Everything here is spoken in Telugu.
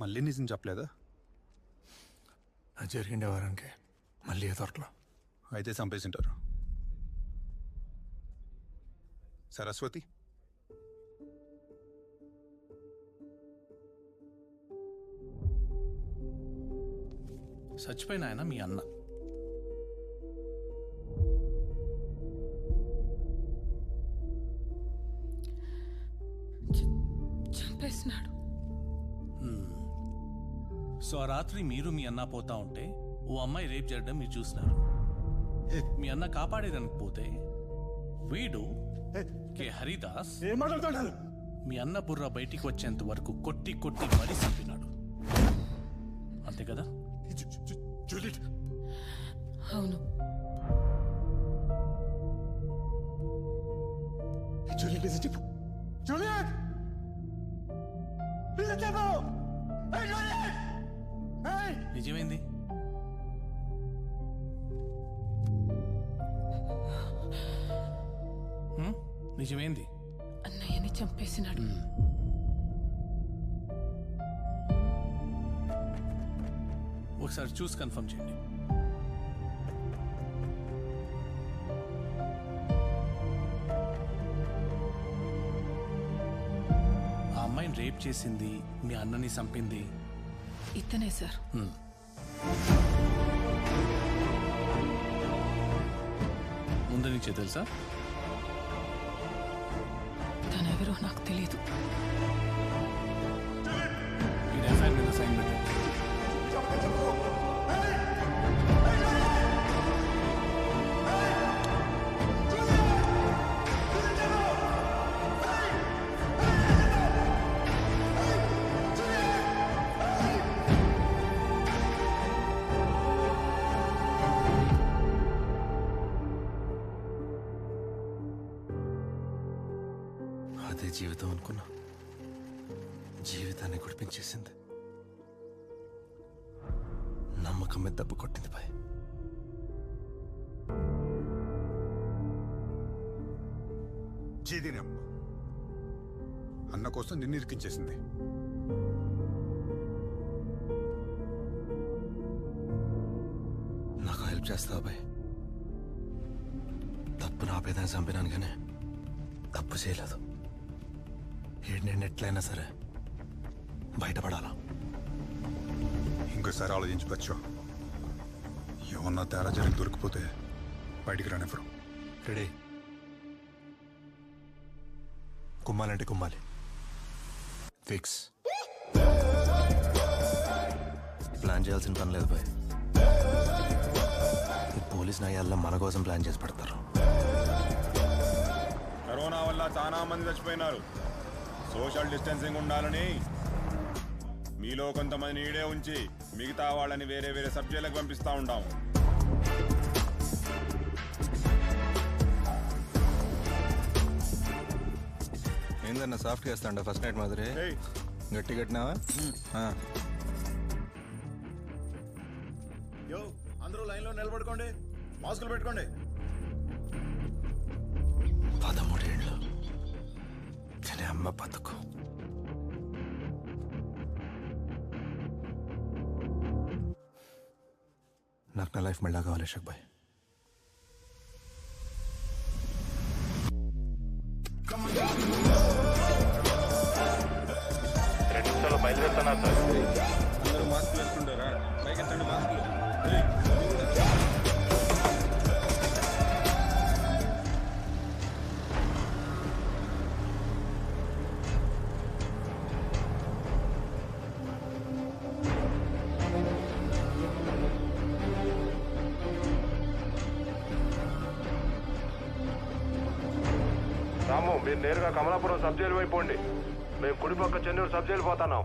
మళ్ళీ నిజం చెప్పలేదా? అది జరిగిండే వారానికి మళ్ళీ ఏ తోటలో అయితే చంపేసింటారు. సరస్వతి చచ్చిపోయిన ఆయన మీ అన్న. చంపేసినాడు. సో ఆ రాత్రి మీరు మీ అన్న పోతా ఉంటే ఓ అమ్మాయి రేప్ చేయడం మీరు చూసినారు. మీ అన్న కాపాడేదానికి పోతే వీడు కే హరిదాస్ ఏం మాట్లాడుతున్నాడు? మీ అన్న బుర్ర బయటికి వచ్చేంత వరకు కొట్టి కొట్టి మరీ చంపినాడు. అంతే కదా? జూలియట్, అవును. జూలియట్ నిజం చెప్పు. జూలియట్ నిజం చెప్పు. నిజమేంది? నిజమేంది? అన్నయ్యని చంపేసినాడు. ఒకసారి చూసి కన్ఫర్మ్ చేయండి. ఆ అమ్మాయిని రేప్ చేసింది, మీ అన్నని చంపింది ఇతనే సార్. ముందు నుంచే తెలుసా? తనెవరో నాకు తెలీదు. ఈ ఎఫ్ఐఆర్ మీద సైన్ పెట్టండి. అదే జీవితం అనుకున్నా, జీవితాన్ని కుడిపించేసింది. నమ్మకం మీద దెబ్బ కొట్టింది పై. జీదిని అమ్మ అన్న కోసం నిన్ను ఇరికించేసింది. నాకు హెల్ప్ చేస్తావా బాయ్? తప్పు నా పేదని చంపినాను కానీ తప్పు చేయలేదు. నేను ఎట్లయినా సరే బయటపడాలా. ఇంకోసారి ఆలోచించుకోవచ్చు. ఏమన్నా తేడా జరిగి దొరికిపోతే బయటికి రానివ్వరు. రెడీ? కుమ్మాలంటే కుమ్మాలి. ఫిక్స్. ప్లాన్ చేయాల్సిన పని లేదు బాయ్. పోలీస్ నాయాల్లో మన కోసం ప్లాన్ చేసి పెడతారు. కరోనా వల్ల చాలా మంది చచ్చిపోయినారు. సోషల్ డిస్టెన్సింగ్ ఉండాలని మీలో కొంతమంది ఈడే ఉంచి మిగతా వాళ్ళని వేరే వేరే సబ్జెక్టులకు పంపిస్తూ ఉంటాం. ఏందన్నా సాఫ్ట్ చేస్తాండ ఫస్ట్ నైట్ మాదిరి గట్టి కట్టినావా? యో అందరూ లైన్లో నిలబడుకోండి, మాస్కులు పెట్టుకోండి. 13 ఏళ్ళు కానీ అమ్మ బతుకు. నాకు నా లైఫ్ మళ్ళా కావాలి అశోక్ భాయ్. బయలుదేరుతున్నా సార్. అందరూ మాస్కులు వేసుకుంటారా? పైకెత్తండి మాస్కులు. రాము, మీరు నేరుగా కమలాపురం సబ్ జైలు వైపు పోండి. మేము కుడిపక్క చెన్నూరు సబ్ జైలు పోతున్నాం.